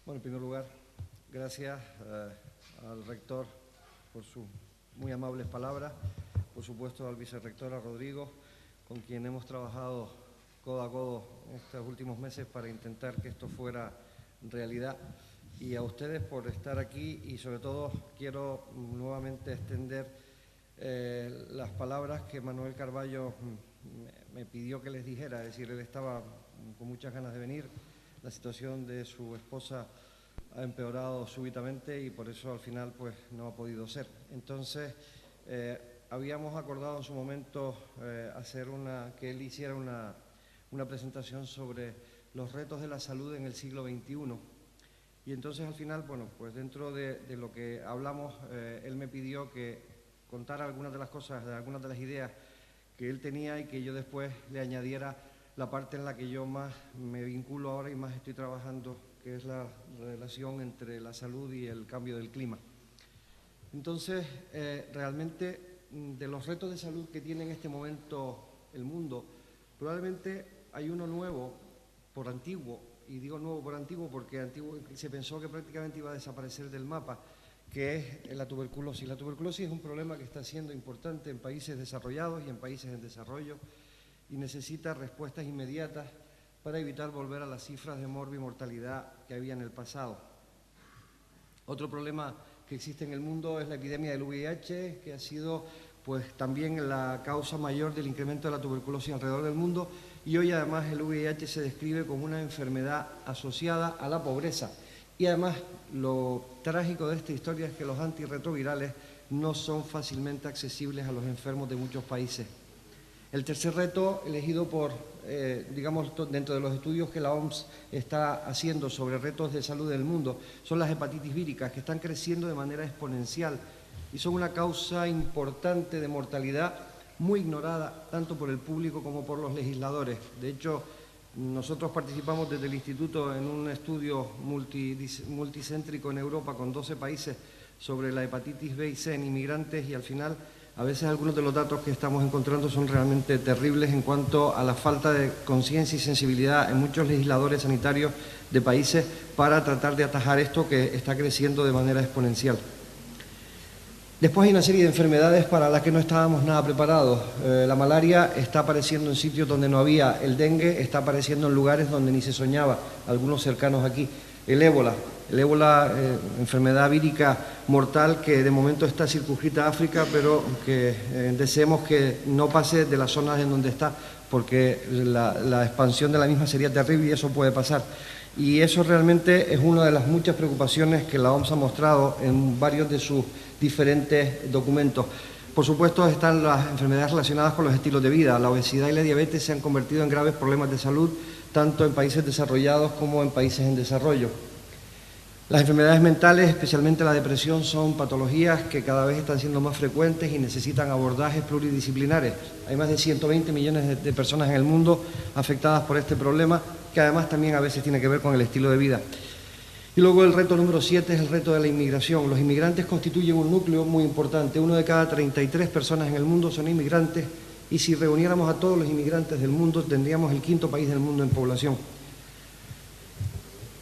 Bueno, en primer lugar, gracias al rector por sus muy amables palabras, por supuesto al vicerrector, a Rodrigo, con quien hemos trabajado codo a codo en estos últimos meses para intentar que esto fuera realidad, y a ustedes por estar aquí, y sobre todo quiero nuevamente extender las palabras que Manuel Carballo me pidió que les dijera. Es decir, él estaba con muchas ganas de venir. La situación de su esposa ha empeorado súbitamente y por eso al final pues no ha podido ser. Entonces, habíamos acordado en su momento que él hiciera una presentación sobre los retos de la salud en el siglo XXI. Y entonces al final, bueno, pues dentro de lo que hablamos, él me pidió que contara algunas de las cosas, algunas de las ideas que él tenía y que yo después le añadiera la parte en la que yo más me vinculo ahora y más estoy trabajando, que es la relación entre la salud y el cambio del clima. Entonces, realmente, de los retos de salud que tiene en este momento el mundo, probablemente hay uno nuevo por antiguo, y digo nuevo por antiguo porque antiguo se pensó que prácticamente iba a desaparecer del mapa, que es la tuberculosis. La tuberculosis es un problema que está siendo importante en países desarrollados y en países en desarrollo, y necesita respuestas inmediatas para evitar volver a las cifras de morbo y mortalidad que había en el pasado. Otro problema que existe en el mundo es la epidemia del VIH, que ha sido pues también la causa mayor del incremento de la tuberculosis alrededor del mundo, y hoy además el VIH se describe como una enfermedad asociada a la pobreza. Y además lo trágico de esta historia es que los antirretrovirales no son fácilmente accesibles a los enfermos de muchos países. El tercer reto, elegido por, digamos, dentro de los estudios que la OMS está haciendo sobre retos de salud del mundo, son las hepatitis víricas, que están creciendo de manera exponencial y son una causa importante de mortalidad muy ignorada tanto por el público como por los legisladores. De hecho, nosotros participamos desde el Instituto en un estudio multicéntrico en Europa con 12 países sobre la hepatitis B y C en inmigrantes, y al final a veces algunos de los datos que estamos encontrando son realmente terribles en cuanto a la falta de conciencia y sensibilidad en muchos legisladores sanitarios de países para tratar de atajar esto que está creciendo de manera exponencial. Después hay una serie de enfermedades para las que no estábamos nada preparados. La malaria está apareciendo en sitios donde no había, el dengue está apareciendo en lugares donde ni se soñaba, algunos cercanos aquí. El ébola, enfermedad vírica mortal que de momento está circunscrita a África, pero que deseemos que no pase de las zonas en donde está, porque la expansión de la misma sería terrible y eso puede pasar. Y eso realmente es una de las muchas preocupaciones que la OMS ha mostrado en varios de sus diferentes documentos. Por supuesto están las enfermedades relacionadas con los estilos de vida. La obesidad y la diabetes se han convertido en graves problemas de salud, tanto en países desarrollados como en países en desarrollo. Las enfermedades mentales, especialmente la depresión, son patologías que cada vez están siendo más frecuentes y necesitan abordajes pluridisciplinares. Hay más de 120 millones de personas en el mundo afectadas por este problema, que además también a veces tiene que ver con el estilo de vida. Y luego el reto número 7 es el reto de la inmigración. Los inmigrantes constituyen un núcleo muy importante. 1 de cada 33 personas en el mundo son inmigrantes, y si reuniéramos a todos los inmigrantes del mundo tendríamos el 5.º país del mundo en población.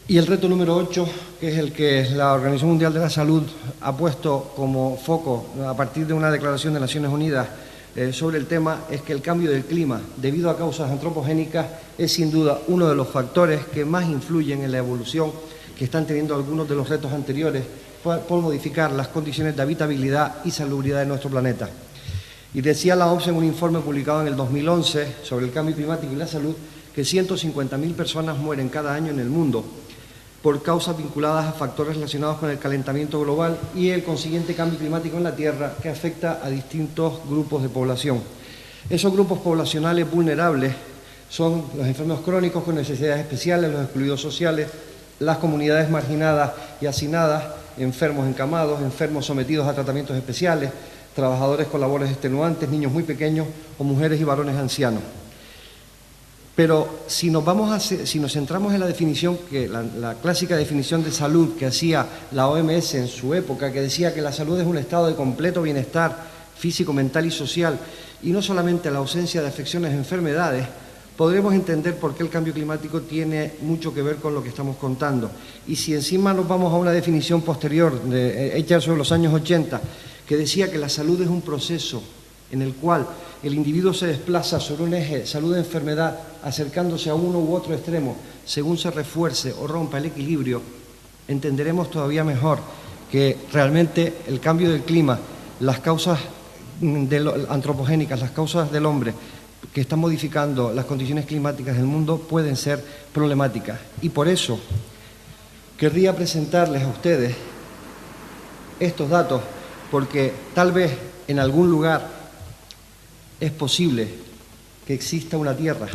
Y el reto número 8, que es el que la Organización Mundial de la Salud ha puesto como foco a partir de una declaración de Naciones Unidas sobre el tema, es que el cambio del clima, debido a causas antropogénicas, es sin duda uno de los factores que más influyen en la evolución que están teniendo algunos de los retos anteriores por modificar las condiciones de habitabilidad y salubridad de nuestro planeta. Y decía la OMS en un informe publicado en el 2011 sobre el cambio climático y la salud que 150.000 personas mueren cada año en el mundo por causas vinculadas a factores relacionados con el calentamiento global y el consiguiente cambio climático en la Tierra, que afecta a distintos grupos de población. Esos grupos poblacionales vulnerables son los enfermos crónicos con necesidades especiales, los excluidos sociales, las comunidades marginadas y hacinadas, enfermos encamados, enfermos sometidos a tratamientos especiales, trabajadores con labores extenuantes, niños muy pequeños o mujeres y varones ancianos. Pero si nos centramos en la definición, la clásica definición de salud que hacía la OMS en su época, que decía que la salud es un estado de completo bienestar físico, mental y social, y no solamente la ausencia de afecciones o enfermedades, podremos entender por qué el cambio climático tiene mucho que ver con lo que estamos contando. Y si encima nos vamos a una definición posterior, hecha sobre los años 80, que decía que la salud es un proceso en el cual el individuo se desplaza sobre un eje salud-enfermedad, acercándose a uno u otro extremo, según se refuerce o rompa el equilibrio, entenderemos todavía mejor que realmente el cambio del clima, las causas antropogénicas, las causas del hombre que están modificando las condiciones climáticas del mundo pueden ser problemáticas. Y por eso querría presentarles a ustedes estos datos, porque tal vez en algún lugar es posible que exista una Tierra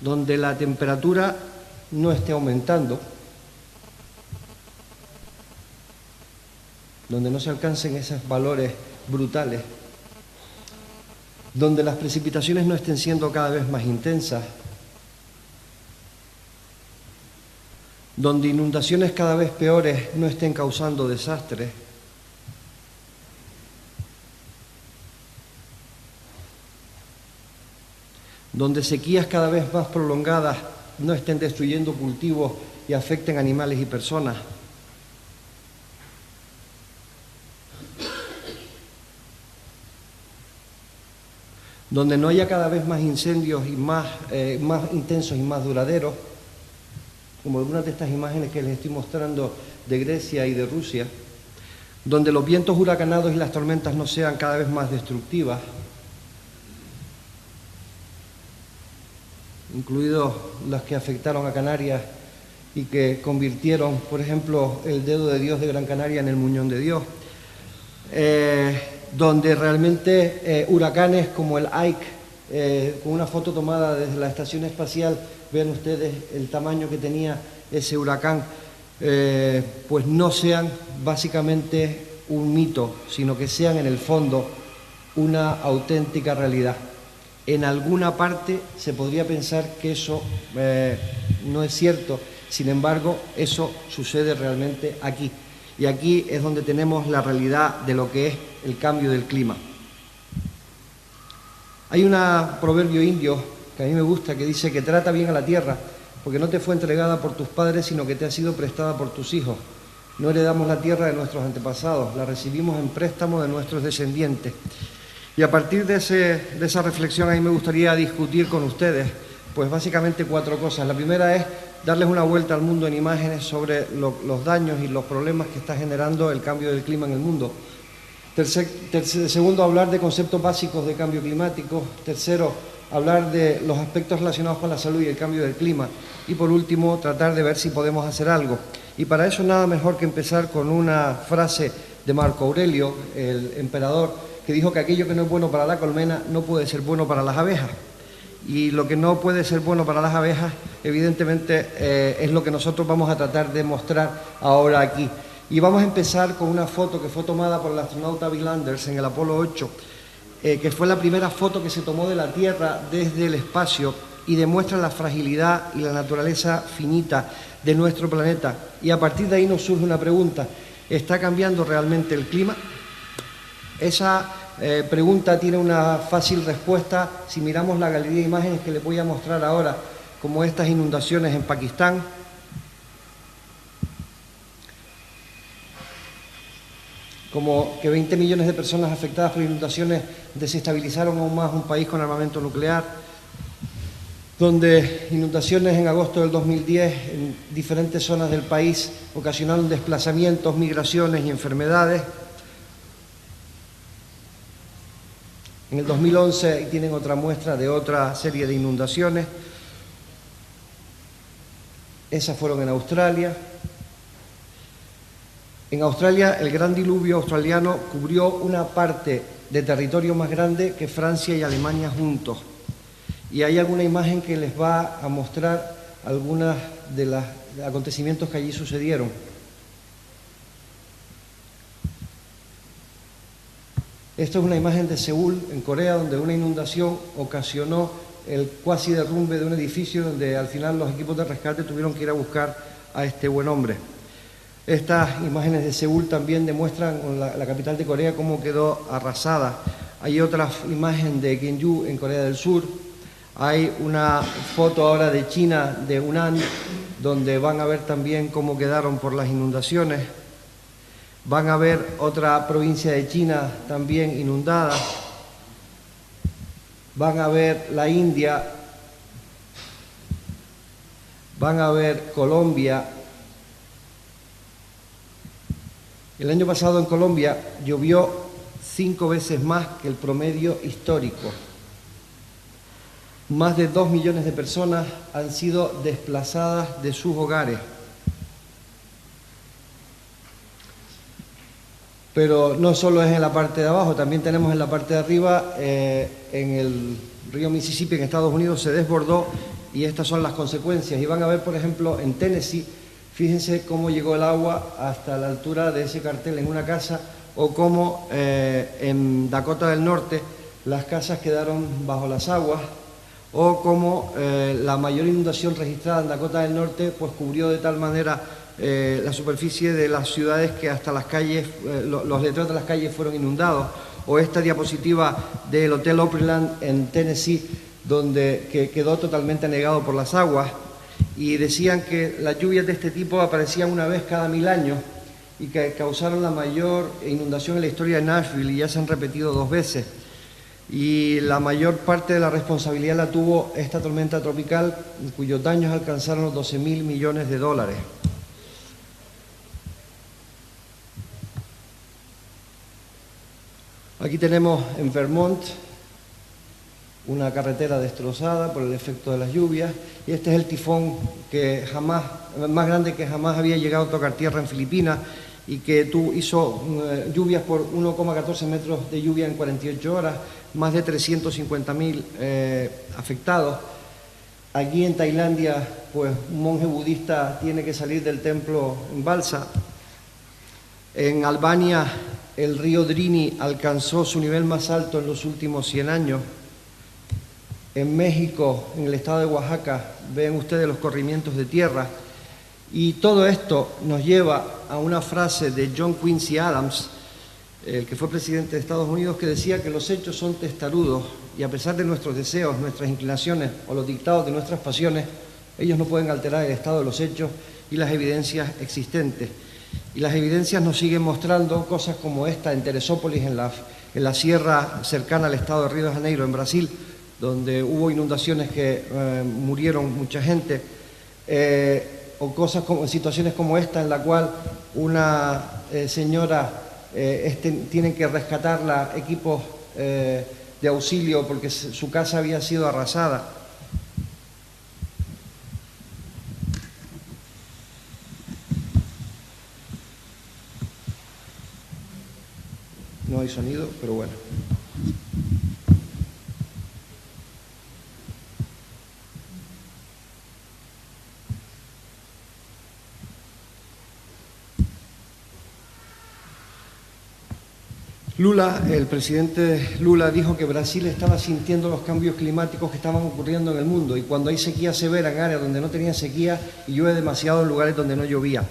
donde la temperatura no esté aumentando, donde no se alcancen esos valores brutales, donde las precipitaciones no estén siendo cada vez más intensas, donde inundaciones cada vez peores no estén causando desastres, donde sequías cada vez más prolongadas no estén destruyendo cultivos y afecten animales y personas, donde no haya cada vez más incendios y más intensos y más duraderos, como algunas de estas imágenes que les estoy mostrando de Grecia y de Rusia, donde los vientos huracanados y las tormentas no sean cada vez más destructivas, incluidos las que afectaron a Canarias y que convirtieron, por ejemplo, el dedo de Dios de Gran Canaria en el muñón de Dios, donde realmente huracanes como el Ike, con una foto tomada desde la estación espacial, ven ustedes el tamaño que tenía ese huracán, pues no sean básicamente un mito, sino que sean en el fondo una auténtica realidad. En alguna parte se podría pensar que eso no es cierto, sin embargo, eso sucede realmente aquí. Y aquí es donde tenemos la realidad de lo que es el cambio del clima. Hay un proverbio indio que a mí me gusta que dice que trata bien a la tierra porque no te fue entregada por tus padres, sino que te ha sido prestada por tus hijos. No heredamos la tierra de nuestros antepasados, la recibimos en préstamo de nuestros descendientes. Y a partir de esa reflexión a mí me gustaría discutir con ustedes, pues básicamente 4 cosas. La primera es darles una vuelta al mundo en imágenes sobre los daños y los problemas que está generando el cambio del clima en el mundo. Segundo, hablar de conceptos básicos de cambio climático. Tercero, hablar de los aspectos relacionados con la salud y el cambio del clima. Y por último, tratar de ver si podemos hacer algo. Y para eso nada mejor que empezar con una frase de Marco Aurelio, el emperador, que dijo que aquello que no es bueno para la colmena no puede ser bueno para las abejas. Y lo que no puede ser bueno para las abejas, evidentemente, es lo que nosotros vamos a tratar de mostrar ahora aquí. Y vamos a empezar con una foto que fue tomada por el astronauta Bill Anders en el Apolo 8, que fue la primera foto que se tomó de la Tierra desde el espacio y demuestra la fragilidad y la naturaleza finita de nuestro planeta. Y a partir de ahí nos surge una pregunta: ¿está cambiando realmente el clima? Esa pregunta tiene una fácil respuesta si miramos la galería de imágenes que les voy a mostrar ahora, como estas inundaciones en Pakistán, como que 20 millones de personas afectadas por inundaciones desestabilizaron aún más un país con armamento nuclear, donde inundaciones en agosto del 2010 en diferentes zonas del país ocasionaron desplazamientos, migraciones y enfermedades. En el 2011 tienen otra muestra de otra serie de inundaciones. Esas fueron en Australia. En Australia, el gran diluvio australiano cubrió una parte de territorio más grande que Francia y Alemania juntos. Y hay alguna imagen que les va a mostrar algunos de los acontecimientos que allí sucedieron. Esto es una imagen de Seúl, en Corea, donde una inundación ocasionó el cuasi derrumbe de un edificio donde al final los equipos de rescate tuvieron que ir a buscar a este buen hombre. Estas imágenes de Seúl también demuestran la capital de Corea cómo quedó arrasada. Hay otra imagen de Gyeongju en Corea del Sur. Hay una foto ahora de China, de Hunan, donde van a ver también cómo quedaron por las inundaciones. Van a ver otra provincia de China también inundada. Van a ver la India. Van a ver Colombia. El año pasado en Colombia llovió 5 veces más que el promedio histórico. Más de 2 millones de personas han sido desplazadas de sus hogares. Pero no solo es en la parte de abajo, también tenemos en la parte de arriba, en el río Mississippi en Estados Unidos se desbordó y estas son las consecuencias. Y van a ver, por ejemplo, en Tennessee, fíjense cómo llegó el agua hasta la altura de ese cartel en una casa, o cómo en Dakota del Norte las casas quedaron bajo las aguas, o cómo la mayor inundación registrada en Dakota del Norte pues cubrió de tal manera la superficie de las ciudades que hasta las calles, los letreros de las calles fueron inundados, o esta diapositiva del Hotel Opryland en Tennessee, que quedó totalmente anegado por las aguas, y decían que las lluvias de este tipo aparecían una vez cada 1000 años y que causaron la mayor inundación en la historia de Nashville, y ya se han repetido 2 veces. Y la mayor parte de la responsabilidad la tuvo esta tormenta tropical, cuyos daños alcanzaron los 12.000 millones de dólares. Aquí tenemos en Vermont una carretera destrozada por el efecto de las lluvias, y este es el tifón más grande que jamás había llegado a tocar tierra en Filipinas, y que hizo lluvias por 1,14 metros de lluvia en 48 horas, más de 350.000 afectados. Aquí en Tailandia, pues un monje budista tiene que salir del templo en balsa. En Albania, el río Drini alcanzó su nivel más alto en los últimos 100 años. En México, en el estado de Oaxaca, ven ustedes los corrimientos de tierra. Y todo esto nos lleva a una frase de John Quincy Adams, el que fue presidente de Estados Unidos, que decía que los hechos son testarudos y a pesar de nuestros deseos, nuestras inclinaciones o los dictados de nuestras pasiones, ellos no pueden alterar el estado de los hechos y las evidencias existentes. Y las evidencias nos siguen mostrando cosas como esta en Teresópolis, en la sierra cercana al estado de Río de Janeiro, en Brasil, donde hubo inundaciones que murieron mucha gente, o cosas como situaciones como esta en la cual una señora tienen que rescatarla, equipos de auxilio porque su casa había sido arrasada. No hay sonido, pero bueno. El presidente Lula dijo que Brasil estaba sintiendo los cambios climáticos que estaban ocurriendo en el mundo, y cuando hay sequía severa en áreas donde no tenía sequía y llueve demasiado en lugares donde no llovía.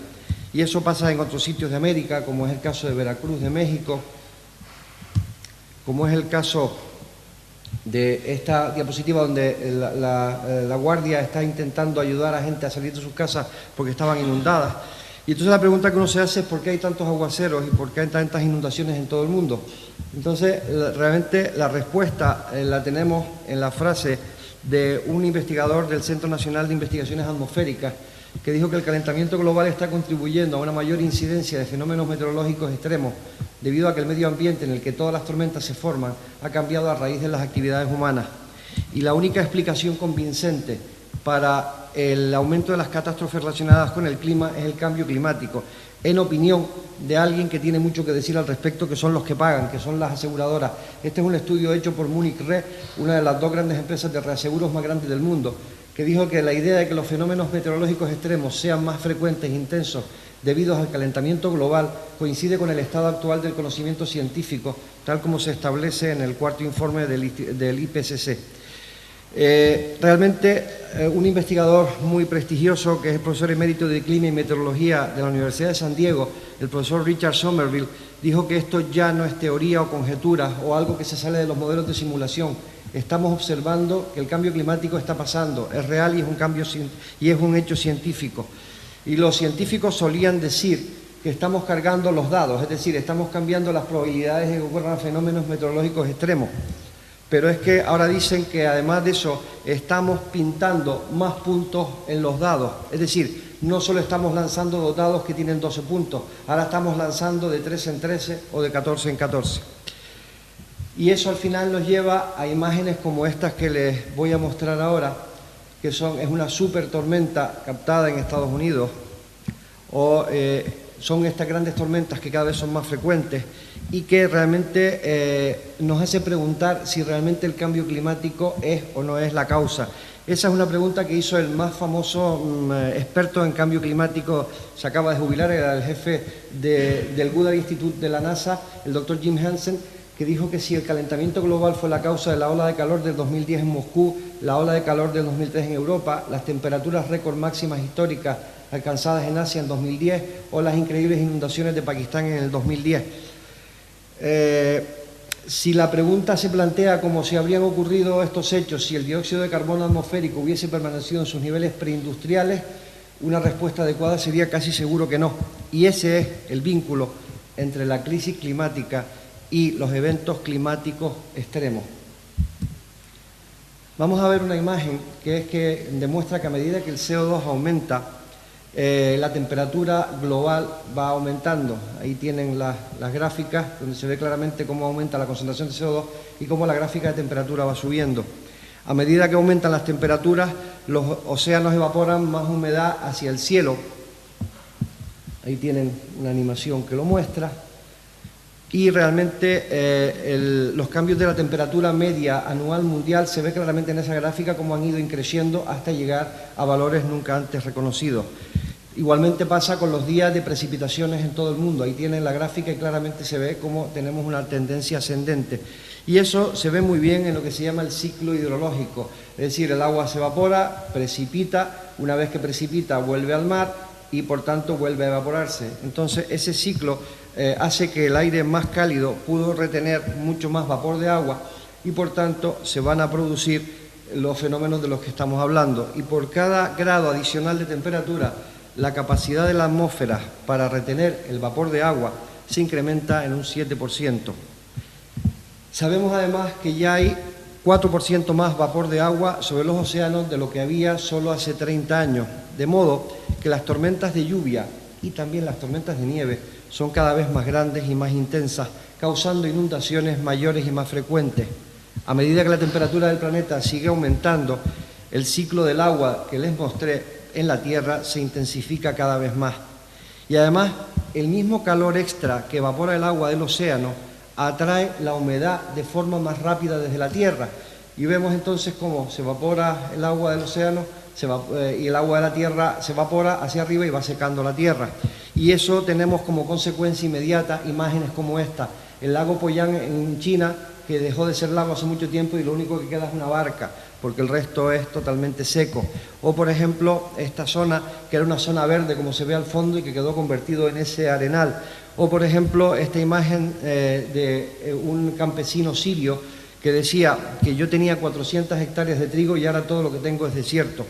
Y eso pasa en otros sitios de América, como es el caso de Veracruz, de México, como es el caso de esta diapositiva donde la Guardia está intentando ayudar a gente a salir de sus casas porque estaban inundadas. Y entonces la pregunta que uno se hace es ¿por qué hay tantos aguaceros y por qué hay tantas inundaciones en todo el mundo? Entonces, realmente la respuesta la tenemos en la frase de un investigador del Centro Nacional de Investigaciones Atmosféricas, que dijo que el calentamiento global está contribuyendo a una mayor incidencia de fenómenos meteorológicos extremos, debido a que el medio ambiente en el que todas las tormentas se forman ha cambiado a raíz de las actividades humanas. Y la única explicación convincente para el aumento de las catástrofes relacionadas con el clima es el cambio climático, en opinión de alguien que tiene mucho que decir al respecto, que son los que pagan, que son las aseguradoras. Este es un estudio hecho por Munich Re, una de las 2 grandes empresas de reaseguros más grandes del mundo, que dijo que la idea de que los fenómenos meteorológicos extremos sean más frecuentes e intensos debido al calentamiento global coincide con el estado actual del conocimiento científico, tal como se establece en el 4º informe del IPCC. Realmente un investigador muy prestigioso, que es el profesor emérito de Clima y Meteorología de la Universidad de San Diego, el profesor Richard Somerville, dijo que esto ya no es teoría o conjetura o algo que se sale de los modelos de simulación. Estamos observando que el cambio climático está pasando, es real y es un hecho científico. Y los científicos solían decir que estamos cargando los dados, es decir, estamos cambiando las probabilidades de que ocurran fenómenos meteorológicos extremos. Pero es que ahora dicen que además de eso estamos pintando más puntos en los dados, es decir, no solo estamos lanzando los dados que tienen 12 puntos, ahora estamos lanzando de 13 en 13 o de 14 en 14. Y eso al final nos lleva a imágenes como estas que les voy a mostrar ahora, que es una super tormenta captada en Estados Unidos, son estas grandes tormentas que cada vez son más frecuentes y que realmente nos hace preguntar si realmente el cambio climático es o no es la causa. Esa es una pregunta que hizo el más famoso experto en cambio climático, se acaba de jubilar, era el jefe del Goddard Institute de la NASA, el doctor Jim Hansen, que dijo que si el calentamiento global fue la causa de la ola de calor del 2010 en Moscú, la ola de calor del 2003 en Europa, las temperaturas récord máximas históricas alcanzadas en Asia en 2010 o las increíbles inundaciones de Pakistán en el 2010. Si la pregunta se plantea como si habrían ocurrido estos hechos, si el dióxido de carbono atmosférico hubiese permanecido en sus niveles preindustriales, una respuesta adecuada sería casi seguro que no. Y ese es el vínculo entre la crisis climática y los eventos climáticos extremos. Vamos a ver una imagen que demuestra que a medida que el CO2 aumenta, la temperatura global va aumentando. Ahí tienen las gráficas donde se ve claramente cómo aumenta la concentración de CO2 y cómo la gráfica de temperatura va subiendo. A medida que aumentan las temperaturas, los océanos evaporan más humedad hacia el cielo. Ahí tienen una animación que lo muestra. Y realmente los cambios de la temperatura media anual mundial se ve claramente en esa gráfica cómo han ido creciendo hasta llegar a valores nunca antes reconocidos. Igualmente pasa con los días de precipitaciones en todo el mundo. Ahí tienen la gráfica y claramente se ve cómo tenemos una tendencia ascendente. Y eso se ve muy bien en lo que se llama el ciclo hidrológico. Es decir, el agua se evapora, precipita, una vez que precipita vuelve al mar y por tanto vuelve a evaporarse. Entonces ese ciclo hace que el aire más cálido pudo retener mucho más vapor de agua y por tanto se van a producir los fenómenos de los que estamos hablando. Y por cada grado adicional de temperatura, la capacidad de la atmósfera para retener el vapor de agua se incrementa en un 7%. Sabemos además que ya hay 4% más vapor de agua sobre los océanos de lo que había solo hace 30 años, de modo que las tormentas de lluvia y también las tormentas de nieve son cada vez más grandes y más intensas, causando inundaciones mayores y más frecuentes. A medida que la temperatura del planeta sigue aumentando, el ciclo del agua que les mostré en la Tierra se intensifica cada vez más. Y además, el mismo calor extra que evapora el agua del océano atrae la humedad de forma más rápida desde la Tierra. Y vemos entonces cómo se evapora el agua del océano y el agua de la Tierra se evapora hacia arriba y va secando la Tierra. Y eso tenemos como consecuencia inmediata imágenes como esta. El lago Poyang en China, que dejó de ser lago hace mucho tiempo y lo único que queda es una barca, porque el resto es totalmente seco. O, por ejemplo, esta zona, que era una zona verde, como se ve al fondo, y que quedó convertido en ese arenal. O, por ejemplo, esta imagen de un campesino sirio que decía que yo tenía 400 hectáreas de trigo y ahora todo lo que tengo es desierto.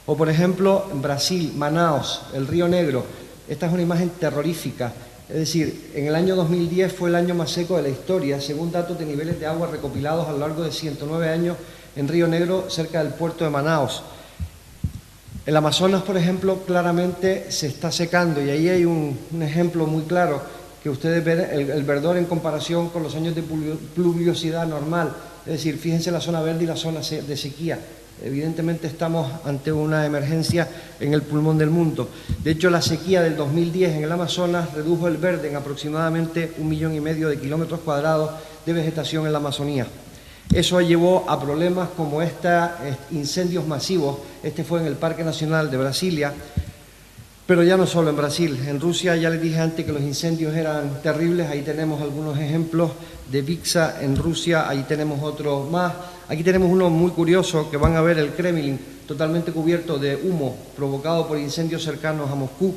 O, por ejemplo, en Brasil, Manaus, el Río Negro. Esta es una imagen terrorífica. Es decir, en el año 2010 fue el año más seco de la historia, según datos de niveles de agua recopilados a lo largo de 109 años en Río Negro, cerca del puerto de Manaus. El Amazonas, por ejemplo, claramente se está secando y ahí hay un ejemplo muy claro que ustedes ven el verdor en comparación con los años de pluviosidad normal. Es decir, fíjense la zona verde y la zona de sequía. Evidentemente estamos ante una emergencia en el pulmón del mundo. De hecho, la sequía del 2010 en el Amazonas redujo el verde en aproximadamente 1,5 millones de kilómetros cuadrados de vegetación en la Amazonía. Eso llevó a problemas como incendios masivos. Este fue en el Parque Nacional de Brasilia, pero ya no solo en Brasil. En Rusia ya les dije antes que los incendios eran terribles. Ahí tenemos algunos ejemplos de Vixa en Rusia, ahí tenemos otros más. Aquí tenemos uno muy curioso que van a ver el Kremlin totalmente cubierto de humo provocado por incendios cercanos a Moscú.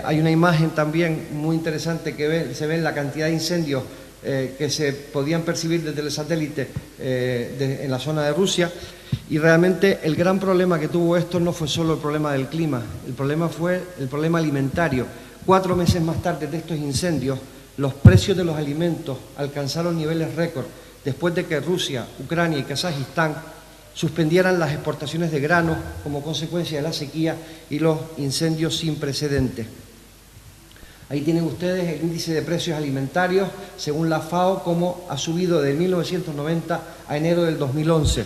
Hay una imagen también muy interesante que se ve la cantidad de incendios que se podían percibir desde el satélite en la zona de Rusia. Y realmente el gran problema que tuvo esto no fue solo el problema del clima, el problema fue el problema alimentario. 4 meses más tarde de estos incendios, los precios de los alimentos alcanzaron niveles récord después de que Rusia, Ucrania y Kazajistán suspendieran las exportaciones de granos como consecuencia de la sequía y los incendios sin precedentes. Ahí tienen ustedes el índice de precios alimentarios, según la FAO, cómo ha subido de 1990 a enero del 2011.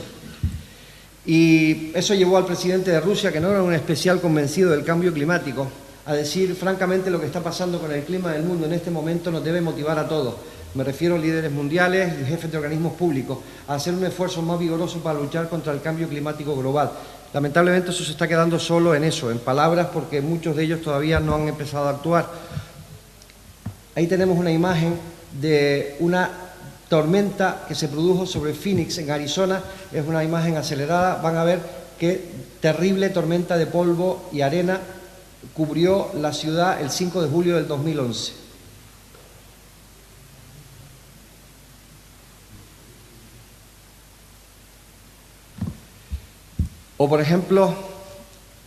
Y eso llevó al presidente de Rusia, que no era un especial convencido del cambio climático, a decir, francamente, lo que está pasando con el clima del mundo en este momento nos debe motivar a todos. Me refiero a líderes mundiales y jefes de organismos públicos, a hacer un esfuerzo más vigoroso para luchar contra el cambio climático global. Lamentablemente eso se está quedando solo en eso, en palabras, porque muchos de ellos todavía no han empezado a actuar. Ahí tenemos una imagen de una tormenta que se produjo sobre Phoenix, en Arizona. Es una imagen acelerada. Van a ver qué terrible tormenta de polvo y arena cubrió la ciudad el 5 de julio del 2011. O, por ejemplo,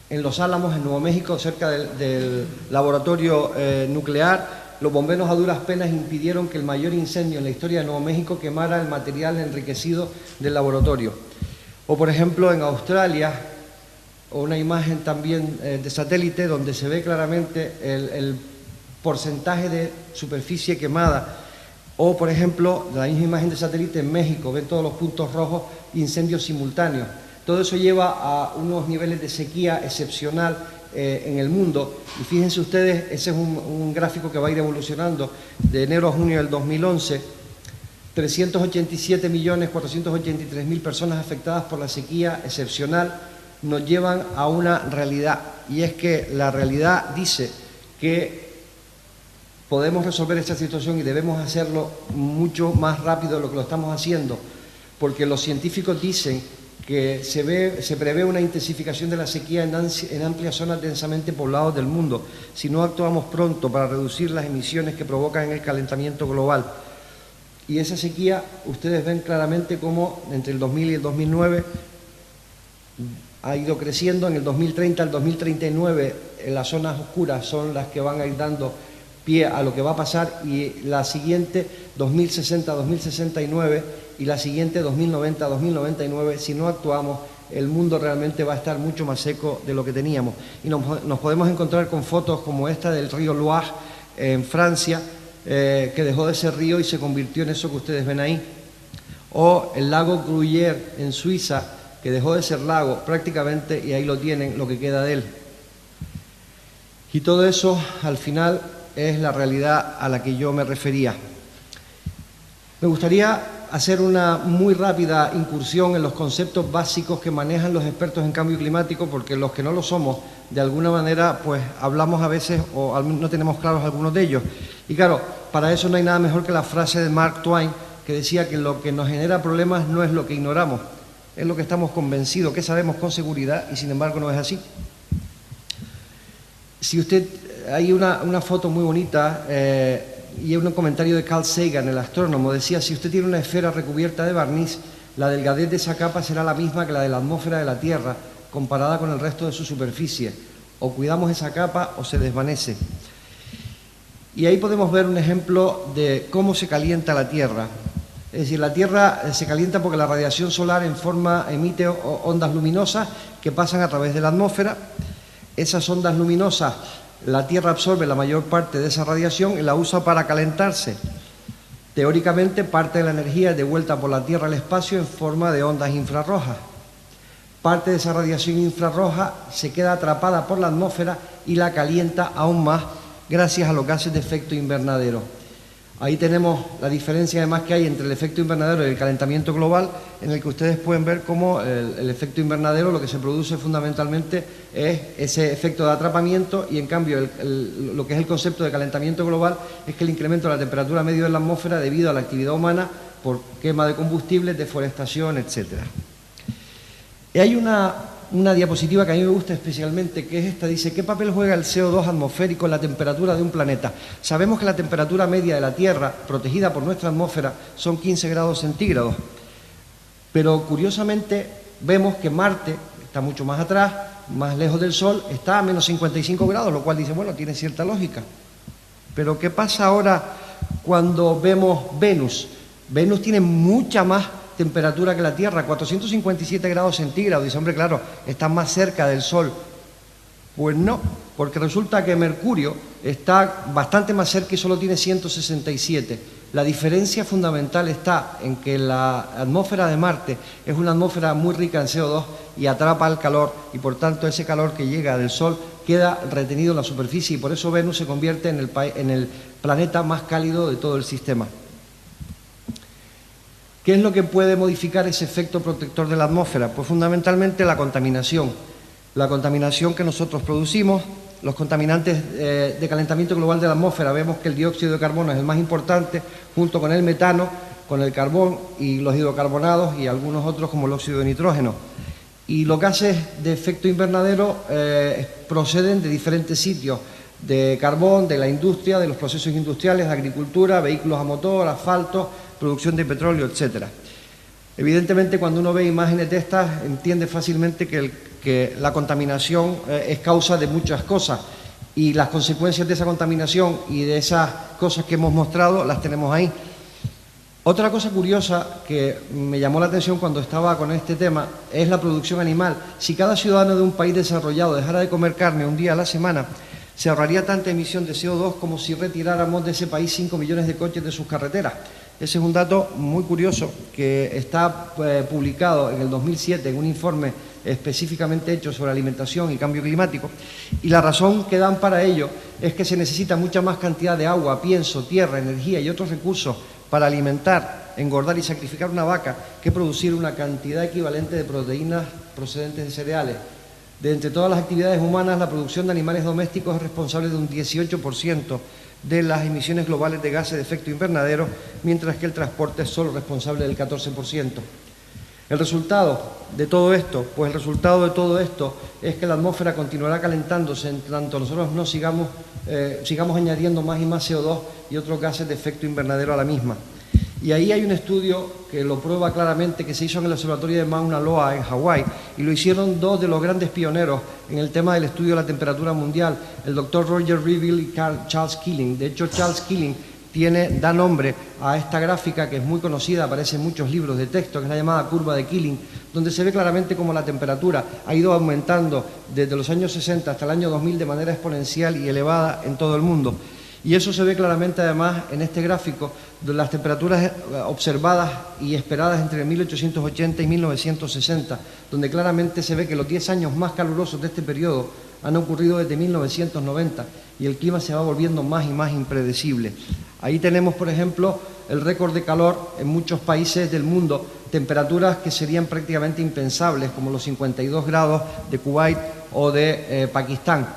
en Los Álamos, en Nuevo México, cerca del laboratorio nuclear, los bomberos a duras penas impidieron que el mayor incendio en la historia de Nuevo México quemara el material enriquecido del laboratorio. O, por ejemplo, en Australia, una imagen también de satélite donde se ve claramente el porcentaje de superficie quemada. O, por ejemplo, la misma imagen de satélite en México, ven todos los puntos rojos, incendios simultáneos. Todo eso lleva a unos niveles de sequía excepcional en el mundo. Y fíjense ustedes, ese es un gráfico que va a ir evolucionando de enero a junio del 2011. 387.483.000 personas afectadas por la sequía excepcional nos llevan a una realidad. Y es que la realidad dice que podemos resolver esta situación y debemos hacerlo mucho más rápido de lo que lo estamos haciendo, porque los científicos dicen que se prevé una intensificación de la sequía en amplias zonas densamente pobladas del mundo si no actuamos pronto para reducir las emisiones que provocan el calentamiento global. Y esa sequía, ustedes ven claramente cómo entre el 2000 y el 2009 ha ido creciendo. En el 2030 al 2039 las zonas oscuras son las que van a ir dando pie a lo que va a pasar, y la siguiente 2060-2069 y la siguiente 2090-2099, si no actuamos, el mundo realmente va a estar mucho más seco de lo que teníamos. Y nos podemos encontrar con fotos como esta del río Loire en Francia, que dejó de ser río y se convirtió en eso que ustedes ven ahí. O el lago Gruyère en Suiza, que dejó de ser lago prácticamente, y ahí lo tienen, lo que queda de él. Y todo eso, al final, es la realidad a la que yo me refería. Me gustaría hacer una muy rápida incursión en los conceptos básicos que manejan los expertos en cambio climático, porque los que no lo somos, de alguna manera, pues hablamos a veces o no tenemos claros algunos de ellos. Y claro, para eso no hay nada mejor que la frase de Mark Twain, que decía que lo que nos genera problemas no es lo que ignoramos, es lo que estamos convencidos, que sabemos con seguridad, y sin embargo no es así. Si usted, hay una foto muy bonita, y un comentario de Carl Sagan, el astrónomo, decía: si usted tiene una esfera recubierta de barniz, la delgadez de esa capa será la misma que la de la atmósfera de la Tierra, comparada con el resto de su superficie. O cuidamos esa capa o se desvanece. Y ahí podemos ver un ejemplo de cómo se calienta la Tierra. Es decir, la Tierra se calienta porque la radiación solar emite ondas luminosas que pasan a través de la atmósfera. Esas ondas luminosas, la Tierra absorbe la mayor parte de esa radiación y la usa para calentarse. Teóricamente, parte de la energía es devuelta por la Tierra al espacio en forma de ondas infrarrojas. Parte de esa radiación infrarroja se queda atrapada por la atmósfera y la calienta aún más gracias a los gases de efecto invernadero. Ahí tenemos la diferencia además que hay entre el efecto invernadero y el calentamiento global, en el que ustedes pueden ver cómo el efecto invernadero lo que se produce fundamentalmente es ese efecto de atrapamiento, y en cambio lo que es el concepto de calentamiento global es que el incremento de la temperatura media de la atmósfera debido a la actividad humana por quema de combustibles, deforestación, etc. Y hay una una diapositiva que a mí me gusta especialmente, que es esta. Dice, ¿qué papel juega el CO2 atmosférico en la temperatura de un planeta? Sabemos que la temperatura media de la Tierra, protegida por nuestra atmósfera, son 15 grados centígrados. Pero curiosamente vemos que Marte está mucho más atrás, más lejos del Sol, está a menos 55 grados, lo cual dice, bueno, tiene cierta lógica. Pero ¿qué pasa ahora cuando vemos Venus? Venus tiene mucha más temperatura que la Tierra, 457 grados centígrados. Dice, hombre, claro, está más cerca del Sol. Pues no, porque resulta que Mercurio está bastante más cerca y solo tiene 167. La diferencia fundamental está en que la atmósfera de Marte es una atmósfera muy rica en CO2 y atrapa el calor, y por tanto ese calor que llega del Sol queda retenido en la superficie, y por eso Venus se convierte en el planeta más cálido de todo el sistema. ¿Qué es lo que puede modificar ese efecto protector de la atmósfera? Pues fundamentalmente la contaminación. La contaminación que nosotros producimos, los contaminantes de calentamiento global de la atmósfera. Vemos que el dióxido de carbono es el más importante, junto con el metano, con el carbón y los hidrocarbonados y algunos otros como el óxido de nitrógeno. Y los gases de efecto invernadero proceden de diferentes sitios, de carbón, de la industria, de los procesos industriales, de agricultura, vehículos a motor, asfalto, producción de petróleo, etcétera. Evidentemente, cuando uno ve imágenes de estas, entiende fácilmente que la contaminación es causa de muchas cosas, y las consecuencias de esa contaminación y de esas cosas que hemos mostrado las tenemos ahí. Otra cosa curiosa que me llamó la atención cuando estaba con este tema es la producción animal. Si cada ciudadano de un país desarrollado dejara de comer carne un día a la semana, se ahorraría tanta emisión de CO2 como si retiráramos de ese país 5 millones de coches de sus carreteras. Ese es un dato muy curioso que está publicado en el 2007 en un informe específicamente hecho sobre alimentación y cambio climático, y la razón que dan para ello es que se necesita mucha más cantidad de agua, pienso, tierra, energía y otros recursos para alimentar, engordar y sacrificar una vaca que producir una cantidad equivalente de proteínas procedentes de cereales. De entre todas las actividades humanas, la producción de animales domésticos es responsable de un 18% de las emisiones globales de gases de efecto invernadero, mientras que el transporte es solo responsable del 14%. ¿El resultado de todo esto? Pues el resultado de todo esto es que la atmósfera continuará calentándose en tanto nosotros no sigamos añadiendo más y más CO2 y otros gases de efecto invernadero a la misma. Y ahí hay un estudio que lo prueba claramente, que se hizo en el observatorio de Mauna Loa en Hawái, y lo hicieron dos de los grandes pioneros en el tema del estudio de la temperatura mundial, el doctor Roger Reeville y Charles Keeling. De hecho, Charles Keeling da nombre a esta gráfica que es muy conocida, aparece en muchos libros de texto, que es la llamada curva de Keeling, donde se ve claramente cómo la temperatura ha ido aumentando desde los años 60 hasta el año 2000 de manera exponencial y elevada en todo el mundo. Y eso se ve claramente además en este gráfico de las temperaturas observadas y esperadas entre 1880 y 1960, donde claramente se ve que los 10 años más calurosos de este periodo han ocurrido desde 1990 y el clima se va volviendo más y más impredecible. Ahí tenemos, por ejemplo, el récord de calor en muchos países del mundo, temperaturas que serían prácticamente impensables, como los 52 grados de Kuwait o de Pakistán.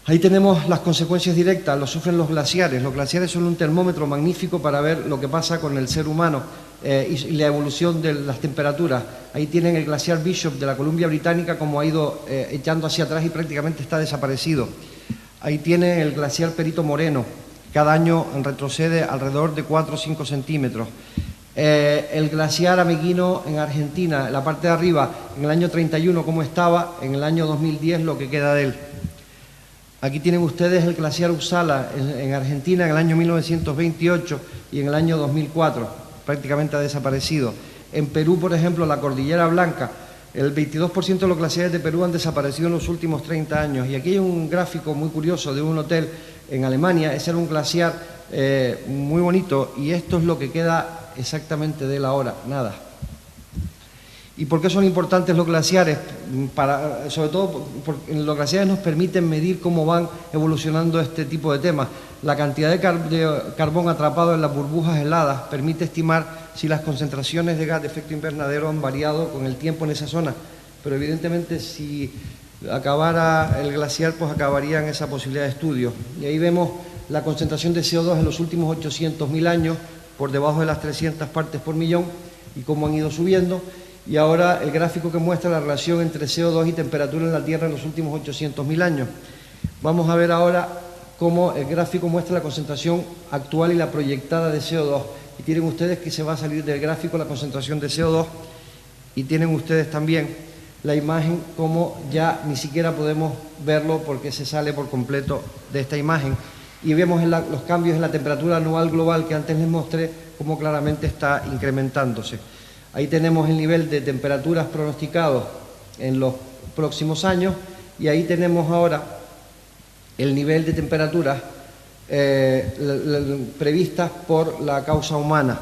Ahí tenemos las consecuencias directas, lo sufren los glaciares. Los glaciares son un termómetro magnífico para ver lo que pasa con el ser humano y la evolución de las temperaturas. Ahí tienen el glaciar Bishop de la Columbia Británica, como ha ido echando hacia atrás y prácticamente está desaparecido. Ahí tienen el glaciar Perito Moreno, cada año retrocede alrededor de 4 o 5 centímetros. El glaciar Ameghino en Argentina, en la parte de arriba, en el año 31 como estaba, en el año 2010 lo que queda de él. Aquí tienen ustedes el glaciar Uppsala en Argentina en el año 1928 y en el año 2004, prácticamente ha desaparecido. En Perú, por ejemplo, la Cordillera Blanca, el 22% de los glaciares de Perú han desaparecido en los últimos 30 años. Y aquí hay un gráfico muy curioso de un hotel en Alemania. Ese era un glaciar muy bonito, y esto es lo que queda exactamente de él ahora, nada. ¿Y por qué son importantes los glaciares? Sobre todo porque los glaciares nos permiten medir cómo van evolucionando este tipo de temas. La cantidad de carbón atrapado en las burbujas heladas permite estimar si las concentraciones de gas de efecto invernadero han variado con el tiempo en esa zona. Pero evidentemente si acabara el glaciar, pues acabarían esa posibilidad de estudio. Y ahí vemos la concentración de CO2 en los últimos 800.000 años, por debajo de las 300 partes por millón, y cómo han ido subiendo. y ahora el gráfico que muestra la relación entre CO2 y temperatura en la Tierra en los últimos 800.000 años. Vamos a ver ahora cómo el gráfico muestra la concentración actual y la proyectada de CO2. Y tienen ustedes que se va a salir del gráfico la concentración de CO2 y tienen ustedes también la imagen como ya ni siquiera podemos verlo porque se sale por completo de esta imagen. Y vemos los cambios en la temperatura anual global que antes les mostré, cómo claramente está incrementándose. Ahí tenemos el nivel de temperaturas pronosticados en los próximos años y ahí tenemos ahora el nivel de temperaturas previstas por la causa humana.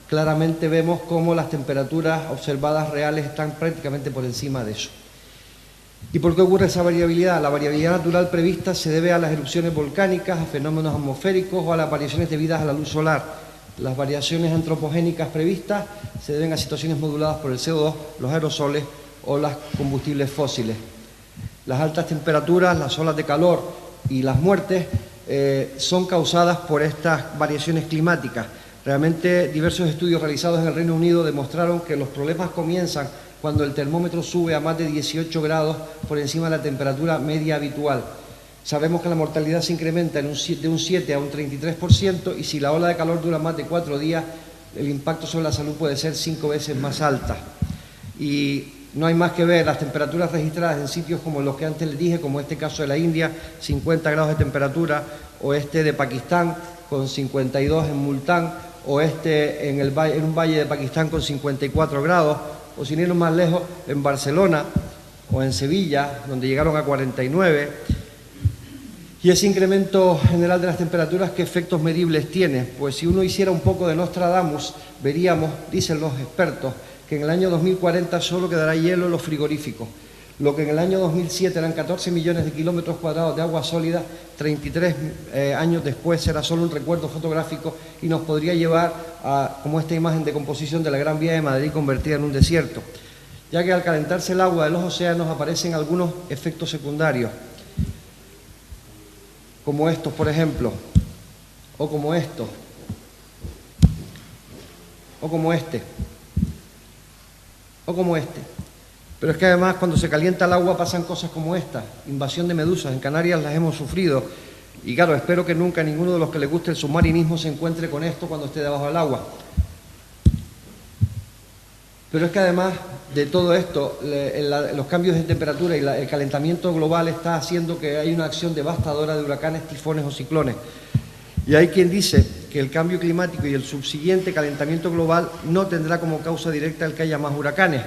Claramente vemos cómo las temperaturas observadas reales están prácticamente por encima de eso. ¿Y por qué ocurre esa variabilidad? La variabilidad natural prevista se debe a las erupciones volcánicas, a fenómenos atmosféricos o a las variaciones debidas a la luz solar. Las variaciones antropogénicas previstas se deben a situaciones moduladas por el CO2, los aerosoles o los combustibles fósiles. Las altas temperaturas, las olas de calor y las muertes son causadas por estas variaciones climáticas. Realmente diversos estudios realizados en el Reino Unido demostraron que los problemas comienzan cuando el termómetro sube a más de 18 grados por encima de la temperatura media habitual. Sabemos que la mortalidad se incrementa de un 7 a un 33% y si la ola de calor dura más de 4 días, el impacto sobre la salud puede ser 5 veces más alta. Y no hay más que ver las temperaturas registradas en sitios como los que antes les dije, como este caso de la India, 50 grados de temperatura, o este de Pakistán con 52 en Multán, o este en un valle de Pakistán con 54 grados, o sin irnos más lejos, en Barcelona o en Sevilla, donde llegaron a 49. Y ese incremento general de las temperaturas, ¿qué efectos medibles tiene? Pues si uno hiciera un poco de Nostradamus, veríamos, dicen los expertos, que en el año 2040 solo quedará hielo en los frigoríficos. Lo que en el año 2007 eran 14 millones de kilómetros cuadrados de agua sólida, 33 años después será solo un recuerdo fotográfico y nos podría llevar a, como esta imagen de composición de la Gran Vía de Madrid convertida en un desierto, ya que al calentarse el agua de los océanos aparecen algunos efectos secundarios, como estos, por ejemplo, o como estos, o como este, o como este. Pero es que además cuando se calienta el agua pasan cosas como esta, invasión de medusas. En Canarias las hemos sufrido y claro, espero que nunca ninguno de los que les guste el submarinismo se encuentre con esto cuando esté debajo del agua. Pero es que además de todo esto, los cambios de temperatura y el calentamiento global está haciendo que haya una acción devastadora de huracanes, tifones o ciclones. Y hay quien dice que el cambio climático y el subsiguiente calentamiento global no tendrá como causa directa el que haya más huracanes.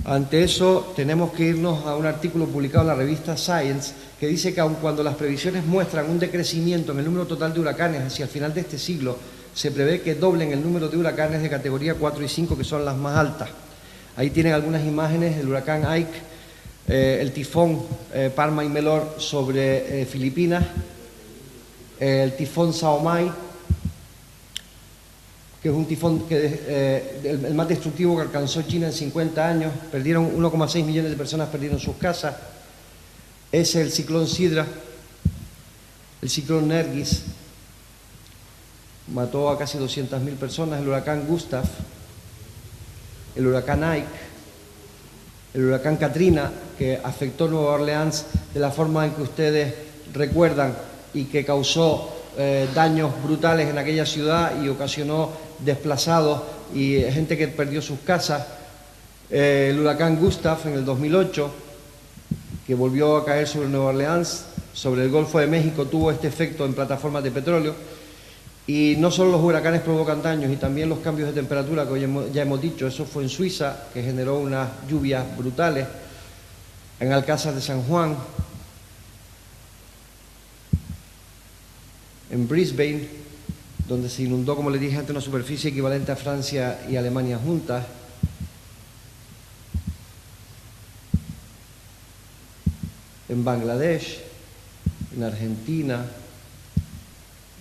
Ante eso tenemos que irnos a un artículo publicado en la revista Science que dice que aun cuando las previsiones muestran un decrecimiento en el número total de huracanes hacia el final de este siglo, se prevé que doblen el número de huracanes de categoría 4 y 5, que son las más altas. Ahí tienen algunas imágenes del huracán Ike, el tifón Parma y Melor sobre Filipinas, el tifón Saomai, que es un tifón el más destructivo que alcanzó China en 50 años, 1,6 millones de personas perdieron sus casas. Es el ciclón Sidra, el ciclón Nergis, mató a casi 200.000 personas, el huracán Gustav, el huracán Ike, el huracán Katrina, que afectó Nueva Orleans de la forma en que ustedes recuerdan y que causó daños brutales en aquella ciudad y ocasionó desplazados y gente que perdió sus casas. El huracán Gustav en el 2008, que volvió a caer sobre Nueva Orleans, sobre el Golfo de México, tuvo este efecto en plataformas de petróleo. Y no solo los huracanes provocan daños, y también los cambios de temperatura, que hoy ya hemos dicho. Eso fue en Suiza, que generó unas lluvias brutales, en Alcázar de San Juan, en Brisbane, donde se inundó, como les dije antes, una superficie equivalente a Francia y Alemania juntas. En Bangladesh, en Argentina,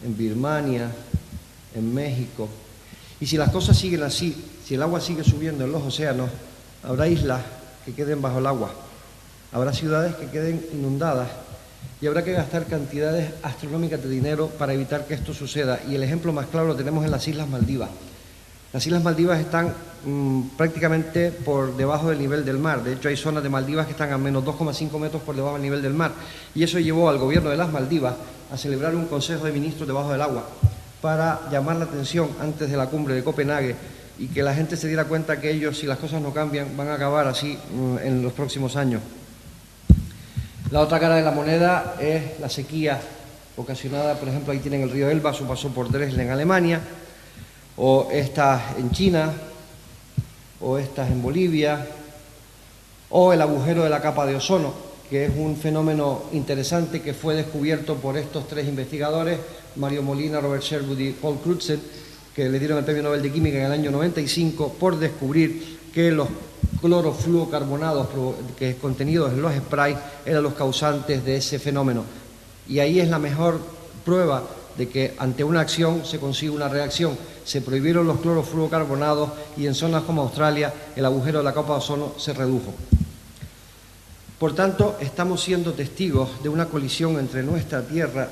en Birmania, en México. Y si las cosas siguen así, si el agua sigue subiendo en los océanos, habrá islas que queden bajo el agua, habrá ciudades que queden inundadas y habrá que gastar cantidades astronómicas de dinero para evitar que esto suceda. Y el ejemplo más claro lo tenemos en las Islas Maldivas. Las Islas Maldivas están prácticamente por debajo del nivel del mar. De hecho, hay zonas de Maldivas que están a menos 2,5 metros por debajo del nivel del mar. Y eso llevó al gobierno de las Maldivas a celebrar un consejo de ministros debajo del agua para llamar la atención antes de la cumbre de Copenhague y que la gente se diera cuenta que ellos, si las cosas no cambian, van a acabar así en los próximos años. La otra cara de la moneda es la sequía ocasionada, por ejemplo, ahí tienen el río Elba, su paso por Dresden en Alemania, o estas en China, o estas en Bolivia, o el agujero de la capa de ozono, que es un fenómeno interesante que fue descubierto por estos tres investigadores, Mario Molina, Robert Sherwood y Paul Crutzen, que le dieron el Premio Nobel de Química en el año 95 por descubrir que los clorofluorocarbonados que contenidos en los sprays eran los causantes de ese fenómeno. Y ahí es la mejor prueba de que ante una acción se consigue una reacción. Se prohibieron los clorofluorocarbonados y en zonas como Australia el agujero de la capa de ozono se redujo. Por tanto, estamos siendo testigos de una colisión entre nuestra Tierra,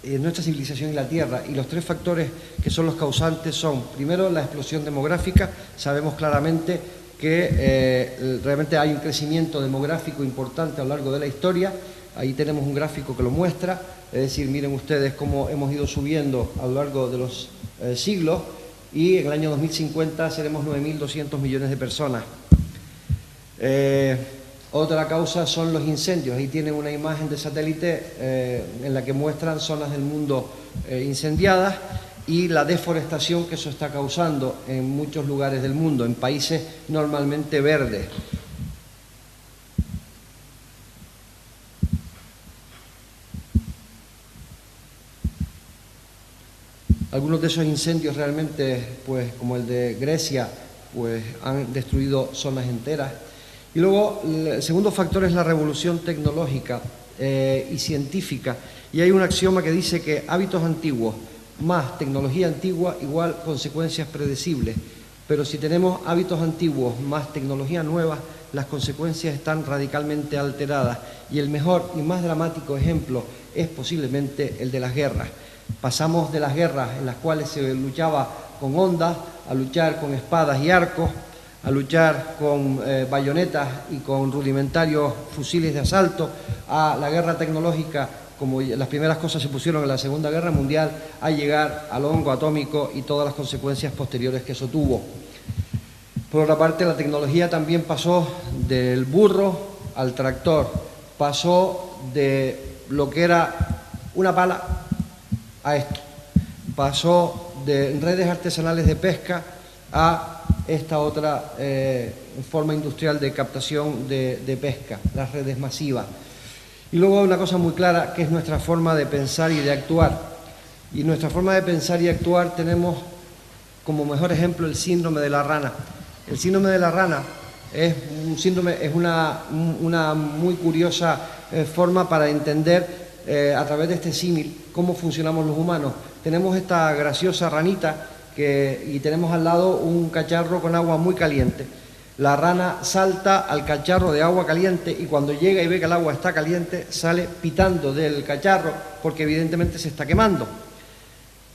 nuestra civilización y la Tierra, y los tres factores que son los causantes son, primero, la explosión demográfica. Sabemos claramente que realmente hay un crecimiento demográfico importante a lo largo de la historia. Ahí tenemos un gráfico que lo muestra, es decir, miren ustedes cómo hemos ido subiendo a lo largo de los siglos, y en el año 2050 seremos 9.200 millones de personas. Otra causa son los incendios. Ahí tienen una imagen de satélite en la que muestran zonas del mundo incendiadas y la deforestación que eso está causando en muchos lugares del mundo, en países normalmente verdes. Algunos de esos incendios realmente, pues como el de Grecia, pues han destruido zonas enteras. Y luego el segundo factor es la revolución tecnológica y científica. Y hay un axioma que dice que hábitos antiguos más tecnología antigua igual consecuencias predecibles. Pero si tenemos hábitos antiguos más tecnología nueva, las consecuencias están radicalmente alteradas. Y el mejor y más dramático ejemplo es posiblemente el de las guerras. Pasamos de las guerras en las cuales se luchaba con ondas, a luchar con espadas y arcos, a luchar con bayonetas y con rudimentarios fusiles de asalto, a la guerra tecnológica, como las primeras cosas se pusieron en la Segunda Guerra Mundial, a llegar al hongo atómico y todas las consecuencias posteriores que eso tuvo. Por otra parte, la tecnología también pasó del burro al tractor, pasó de lo que era una pala a esto, pasó de redes artesanales de pesca a esta otra forma industrial de captación de pesca, las redes masivas. Y luego una cosa muy clara, que es nuestra forma de pensar y de actuar. Y nuestra forma de pensar y actuar tenemos como mejor ejemplo el síndrome de la rana. El síndrome de la rana es un síndrome, es una muy curiosa forma para entender a través de este símil cómo funcionamos los humanos. Tenemos esta graciosa ranita y tenemos al lado un cacharro con agua muy caliente. La rana salta al cacharro de agua caliente y cuando llega y ve que el agua está caliente sale pitando del cacharro porque evidentemente se está quemando.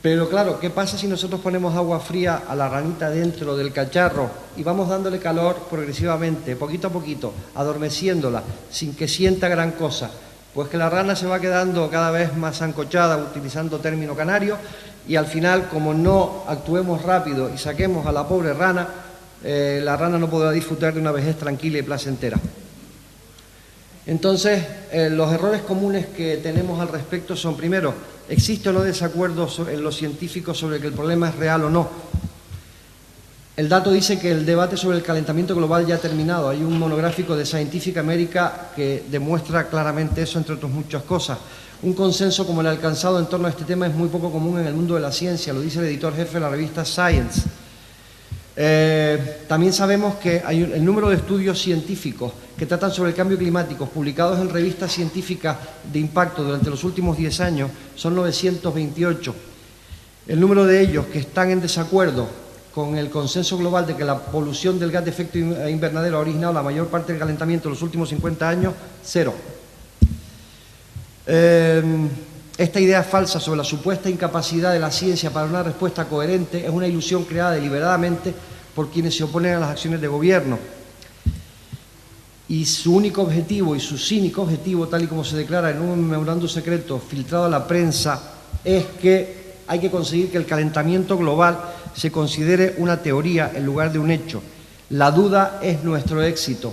Pero claro, ¿qué pasa si nosotros ponemos agua fría a la ranita dentro del cacharro y vamos dándole calor progresivamente, poquito a poquito, adormeciéndola sin que sienta gran cosa? Pues que la rana se va quedando cada vez más sancochada, utilizando término canario, y al final, como no actuemos rápido y saquemos a la pobre rana, la rana no podrá disfrutar de una vejez tranquila y placentera. Entonces, los errores comunes que tenemos al respecto son, primero, ¿existe o no desacuerdo en los científicos sobre que el problema es real o no? El dato dice que el debate sobre el calentamiento global ya ha terminado. Hay un monográfico de Scientific American que demuestra claramente eso, entre otras muchas cosas. Un consenso como el alcanzado en torno a este tema es muy poco común en el mundo de la ciencia, lo dice el editor jefe de la revista Science. También sabemos que hay el número de estudios científicos que tratan sobre el cambio climático publicados en revistas científicas de impacto durante los últimos 10 años son 928. El número de ellos que están en desacuerdo con el consenso global de que la polución del gas de efecto invernadero ha originado la mayor parte del calentamiento en los últimos 50 años, 0. Esta idea falsa sobre la supuesta incapacidad de la ciencia para una respuesta coherente es una ilusión creada deliberadamente por quienes se oponen a las acciones de gobierno. Y su único objetivo y su cínico objetivo, tal y como se declara en un memorándum secreto filtrado a la prensa, es que hay que conseguir que el calentamiento global se considere una teoría en lugar de un hecho. La duda es nuestro éxito.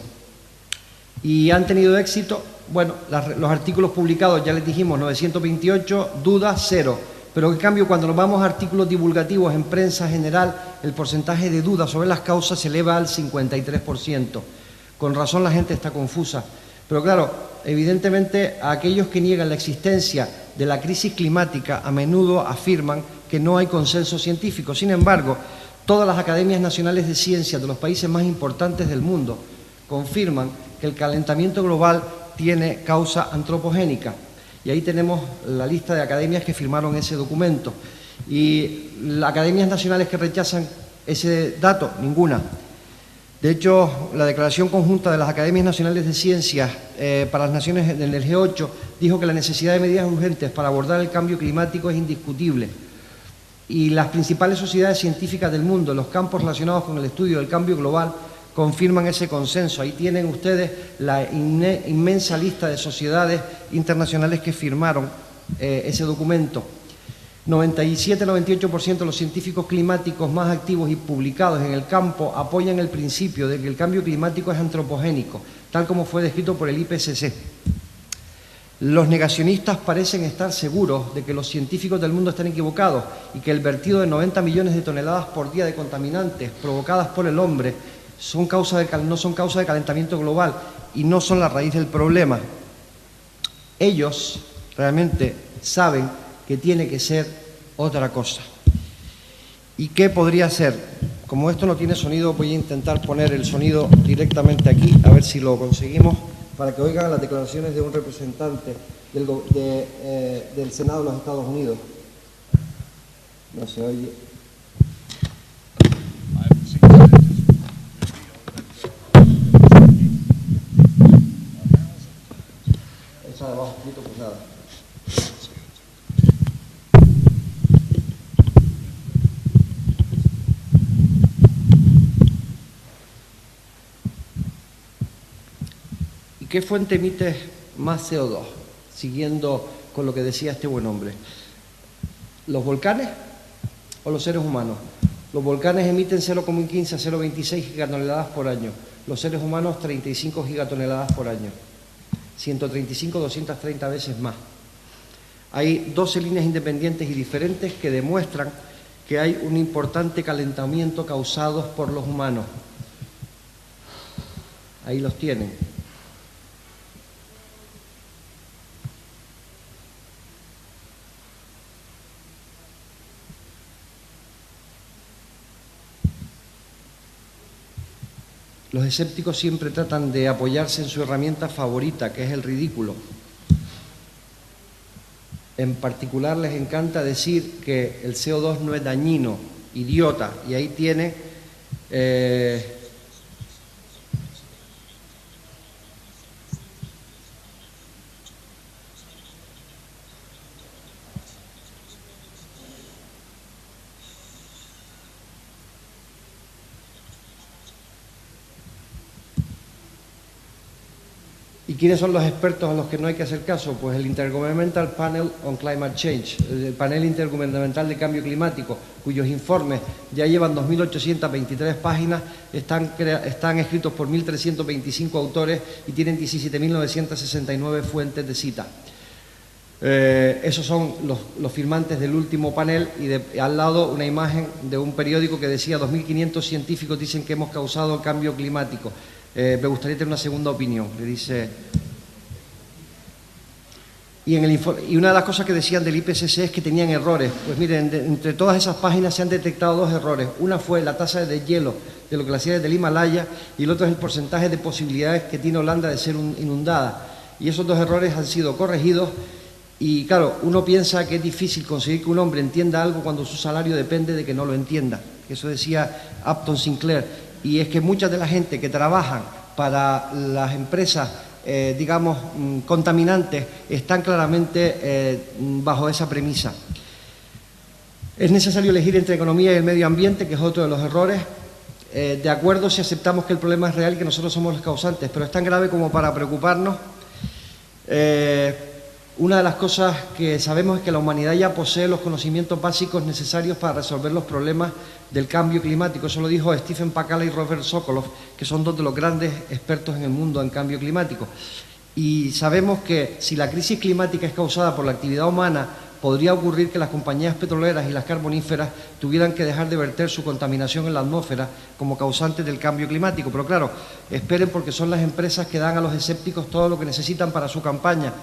¿Y han tenido éxito? Bueno, los artículos publicados, ya les dijimos, 928, duda, 0. Pero en cambio, cuando nos vamos a artículos divulgativos en prensa general, el porcentaje de dudas sobre las causas se eleva al 53%. Con razón la gente está confusa. Pero claro, evidentemente a aquellos que niegan la existencia de la crisis climática a menudo afirman que no hay consenso científico. Sin embargo, todas las academias nacionales de ciencias de los países más importantes del mundo confirman que el calentamiento global tiene causa antropogénica. Y ahí tenemos la lista de academias que firmaron ese documento. Y las academias nacionales que rechazan ese dato, ninguna. De hecho, la Declaración Conjunta de las Academias Nacionales de Ciencias para las Naciones del G8 dijo que la necesidad de medidas urgentes para abordar el cambio climático es indiscutible. Y las principales sociedades científicas del mundo, en los campos relacionados con el estudio del cambio global, confirman ese consenso. Ahí tienen ustedes la inmensa lista de sociedades internacionales que firmaron ese documento. 97-98% de los científicos climáticos más activos y publicados en el campo apoyan el principio de que el cambio climático es antropogénico, tal como fue descrito por el IPCC. Los negacionistas parecen estar seguros de que los científicos del mundo están equivocados y que el vertido de 90 millones de toneladas por día de contaminantes provocadas por el hombre no son causa de calentamiento global y no son la raíz del problema. Ellos realmente saben que tiene que ser otra cosa. ¿Y qué podría ser? Como esto no tiene sonido, voy a intentar poner el sonido directamente aquí, a ver si lo conseguimos, para que oigan las declaraciones de un representante del Senado de los Estados Unidos. No se oye. Esa de abajo, un poquito pesada. ¿Qué fuente emite más CO2? Siguiendo con lo que decía este buen hombre. ¿Los volcanes o los seres humanos? Los volcanes emiten 0,15 a 0,26 gigatoneladas por año. Los seres humanos 35 gigatoneladas por año. 135, 230 veces más. Hay 12 líneas independientes y diferentes que demuestran que hay un importante calentamiento causado por los humanos. Ahí los tienen. Los escépticos siempre tratan de apoyarse en su herramienta favorita, que es el ridículo. En particular les encanta decir que el CO2 no es dañino, idiota, y ahí tiene ¿Y quiénes son los expertos a los que no hay que hacer caso? Pues el Intergovernmental Panel on Climate Change, el panel intergubernamental de cambio climático, cuyos informes ya llevan 2.823 páginas, están escritos por 1.325 autores y tienen 17.969 fuentes de cita. Esos son los firmantes del último panel y al lado una imagen de un periódico que decía 2.500 científicos dicen que hemos causado el cambio climático. Me gustaría tener una segunda opinión, le dice. Y una de las cosas que decían del IPCC es que tenían errores. Pues miren, entre todas esas páginas se han detectado dos errores. Una fue la tasa de hielo de los glaciares del Himalaya y el otro es el porcentaje de posibilidades que tiene Holanda de ser inundada. Y esos dos errores han sido corregidos. Y claro, uno piensa que es difícil conseguir que un hombre entienda algo cuando su salario depende de que no lo entienda. Eso decía Upton Sinclair. Y es que mucha de la gente que trabajan para las empresas digamos, contaminantes, están claramente bajo esa premisa. Es necesario elegir entre economía y el medio ambiente, que es otro de los errores. De acuerdo si aceptamos que el problema es real y que nosotros somos los causantes, pero es tan grave como para preocuparnos. Una de las cosas que sabemos es que la humanidad ya posee los conocimientos básicos necesarios para resolver los problemas del cambio climático. Eso lo dijo Stephen Pacala y Robert Sokolow, que son dos de los grandes expertos en el mundo en cambio climático. Y sabemos que si la crisis climática es causada por la actividad humana, podría ocurrir que las compañías petroleras y las carboníferas tuvieran que dejar de verter su contaminación en la atmósfera como causantes del cambio climático. Pero claro, esperen, porque son las empresas que dan a los escépticos todo lo que necesitan para su campaña.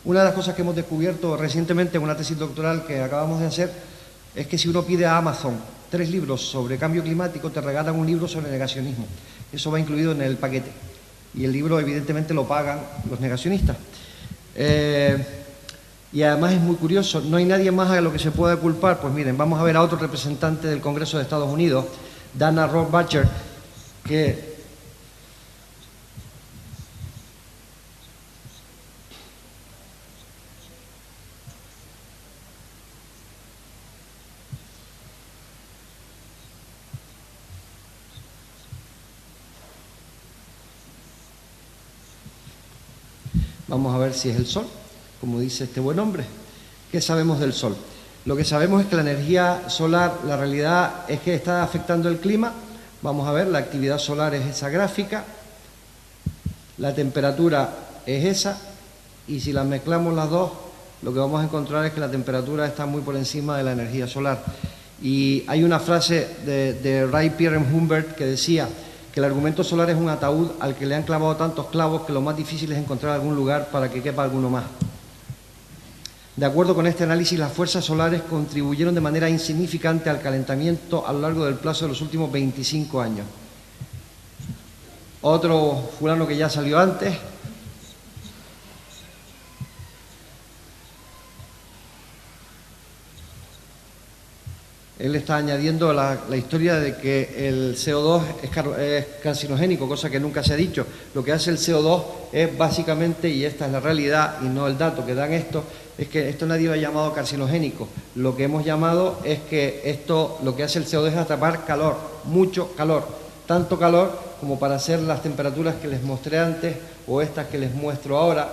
Una de las cosas que hemos descubierto recientemente en una tesis doctoral que acabamos de hacer es que si uno pide a Amazon 3 libros sobre cambio climático, te regalan un libro sobre negacionismo. Eso va incluido en el paquete. Y el libro evidentemente lo pagan los negacionistas. Y además es muy curioso, no hay nadie más a lo que se pueda culpar. Pues miren, vamos a ver a otro representante del Congreso de Estados Unidos, Dana Rohrabacher, que vamos a ver si es el Sol, como dice este buen hombre. ¿Qué sabemos del Sol? Lo que sabemos es que la energía solar, la realidad es que está afectando el clima. Vamos a ver, la actividad solar es esa gráfica, la temperatura es esa, y si las mezclamos las dos, lo que vamos a encontrar es que la temperatura está muy por encima de la energía solar. Y hay una frase de Ray Pierre Humbert que decía que el argumento solar es un ataúd al que le han clavado tantos clavos que lo más difícil es encontrar algún lugar para que quepa alguno más. De acuerdo con este análisis, las fuerzas solares contribuyeron de manera insignificante al calentamiento a lo largo del plazo de los últimos 25 años. Otro fulano que ya salió antes. Él está añadiendo la historia de que el CO2 es carcinogénico, cosa que nunca se ha dicho. Lo que hace el CO2 es básicamente, y esta es la realidad y no el dato que dan esto, es que esto nadie lo ha llamado carcinogénico. Lo que hemos llamado es que esto, lo que hace el CO2 es atrapar calor, mucho calor, tanto calor como para hacer las temperaturas que les mostré antes o estas que les muestro ahora.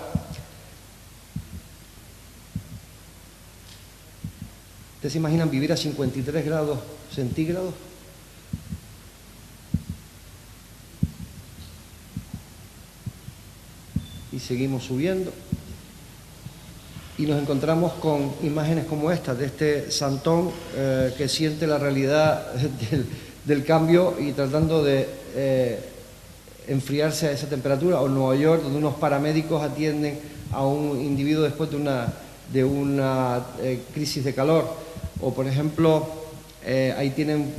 ¿Ustedes se imaginan vivir a 53 grados centígrados? Y seguimos subiendo. Y nos encontramos con imágenes como esta, de este santón que siente la realidad del cambio y tratando de enfriarse a esa temperatura. O en Nueva York, donde unos paramédicos atienden a un individuo después de una crisis de calor. O, por ejemplo, ahí tienen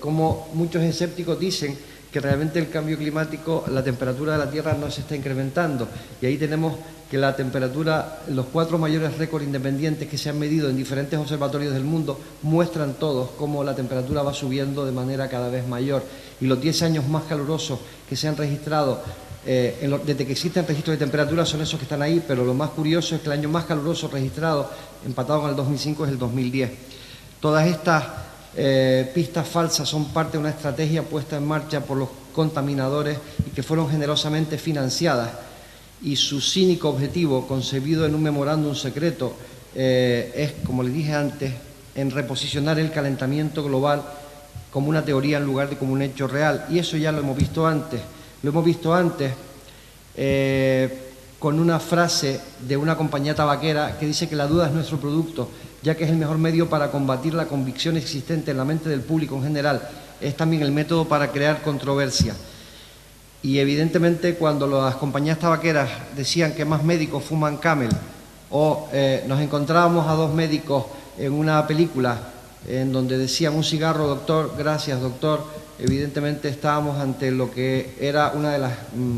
como muchos escépticos dicen que realmente el cambio climático, la temperatura de la Tierra no se está incrementando. Y ahí tenemos que la temperatura, los 4 mayores récords independientes que se han medido en diferentes observatorios del mundo, muestran todos cómo la temperatura va subiendo de manera cada vez mayor. Y los 10 años más calurosos que se han registrado desde que existen registros de temperatura son esos que están ahí, pero lo más curioso es que el año más caluroso registrado, empatado con el 2005, es el 2010. Todas estas pistas falsas son parte de una estrategia puesta en marcha por los contaminadores y que fueron generosamente financiadas. Y su cínico objetivo, concebido en un memorándum secreto, es, como les dije antes, en reposicionar el calentamiento global como una teoría en lugar de como un hecho real. Y eso ya lo hemos visto antes. Lo hemos visto antes con una frase de una compañía tabaquera que dice que la duda es nuestro producto, ya que es el mejor medio para combatir la convicción existente en la mente del público en general. Es también el método para crear controversia. Y evidentemente cuando las compañías tabaqueras decían que más médicos fuman Camel, o nos encontrábamos a 2 médicos en una película en donde decían un cigarro, doctor, gracias, doctor, evidentemente estábamos ante lo que era una de las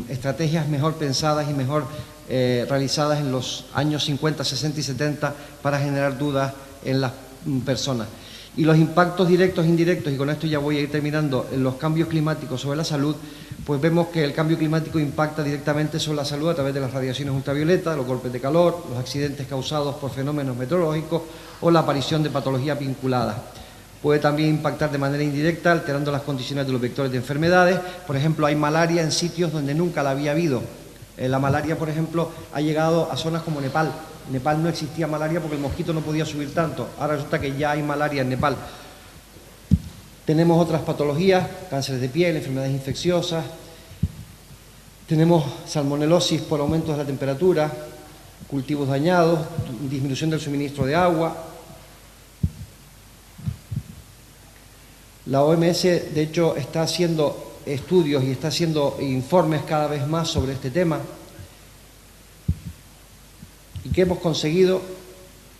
estrategias mejor pensadas y mejor realizadas en los años 50, 60 y 70 para generar dudas en las personas. Y los impactos directos e indirectos, y con esto ya voy a ir terminando, en los cambios climáticos sobre la salud, pues vemos que el cambio climático impacta directamente sobre la salud a través de las radiaciones ultravioletas, los golpes de calor, los accidentes causados por fenómenos meteorológicos o la aparición de patologías vinculadas. Puede también impactar de manera indirecta, alterando las condiciones de los vectores de enfermedades. Por ejemplo, hay malaria en sitios donde nunca la había habido. La malaria, por ejemplo, ha llegado a zonas como Nepal. En Nepal no existía malaria porque el mosquito no podía subir tanto. Ahora resulta que ya hay malaria en Nepal. Tenemos otras patologías, cánceres de piel, enfermedades infecciosas. Tenemos salmonelosis por aumento de la temperatura, cultivos dañados, disminución del suministro de agua. La OMS, de hecho, está haciendo estudios y está haciendo informes cada vez más sobre este tema. ¿Y qué hemos conseguido?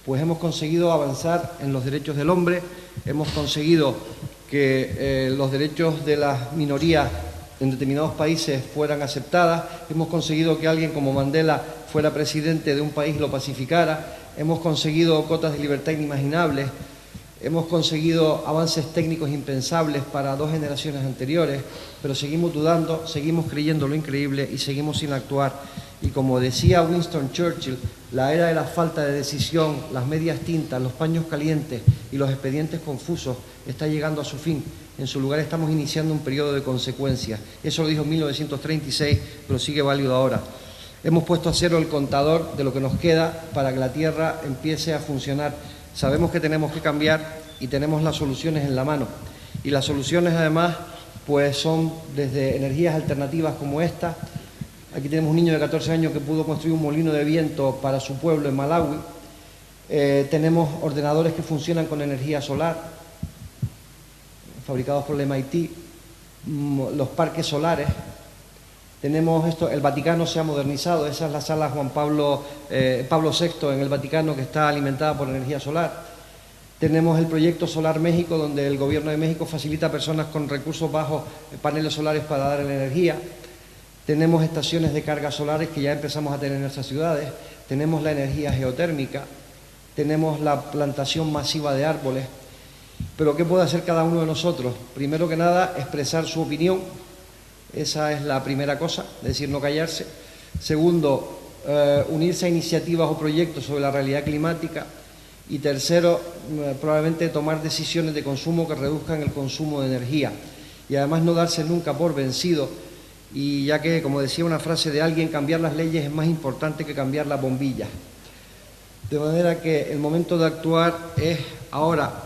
Pues hemos conseguido avanzar en los derechos del hombre, hemos conseguido que los derechos de las minorías en determinados países fueran aceptadas, hemos conseguido que alguien como Mandela fuera presidente de un país y lo pacificara, hemos conseguido cotas de libertad inimaginables, hemos conseguido avances técnicos impensables para 2 generaciones anteriores, pero seguimos dudando, seguimos creyendo lo increíble y seguimos sin actuar. Y como decía Winston Churchill, la era de la falta de decisión, las medias tintas, los paños calientes y los expedientes confusos está llegando a su fin. En su lugar estamos iniciando un periodo de consecuencias. Eso lo dijo en 1936, pero sigue válido ahora. Hemos puesto a cero el contador de lo que nos queda para que la Tierra empiece a funcionar. Sabemos que tenemos que cambiar y tenemos las soluciones en la mano. Y las soluciones, además, pues son desde energías alternativas como esta. Aquí tenemos un niño de 14 años que pudo construir un molino de viento para su pueblo en Malawi. Tenemos ordenadores que funcionan con energía solar, fabricados por el MIT, los parques solares. Tenemos esto, el Vaticano se ha modernizado, esa es la sala Pablo VI en el Vaticano, que está alimentada por energía solar. Tenemos el proyecto Solar México, donde el Gobierno de México facilita a personas con recursos bajos paneles solares para dar la energía. Tenemos estaciones de carga solares que ya empezamos a tener en nuestras ciudades. Tenemos la energía geotérmica, tenemos la plantación masiva de árboles. Pero ¿qué puede hacer cada uno de nosotros? Primero que nada, expresar su opinión. Esa es la primera cosa, es decir, no callarse. Segundo, unirse a iniciativas o proyectos sobre la realidad climática. Y tercero, probablemente tomar decisiones de consumo que reduzcan el consumo de energía. Y además no darse nunca por vencido. Y ya que, como decía una frase de alguien, cambiar las leyes es más importante que cambiar las bombillas. De manera que el momento de actuar es ahora,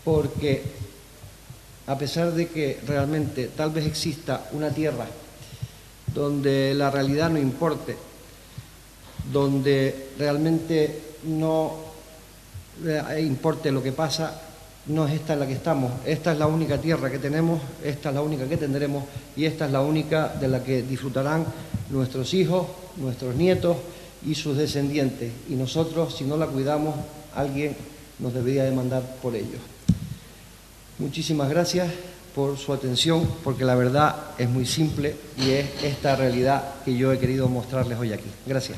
porque a pesar de que realmente tal vez exista una tierra donde la realidad no importe, donde realmente no importe lo que pasa, no es esta en la que estamos. Esta es la única tierra que tenemos, esta es la única que tendremos y esta es la única de la que disfrutarán nuestros hijos, nuestros nietos y sus descendientes. Y nosotros, si no la cuidamos, alguien nos debería demandar por ello. Muchísimas gracias por su atención, porque la verdad es muy simple y es esta realidad que yo he querido mostrarles hoy aquí. Gracias.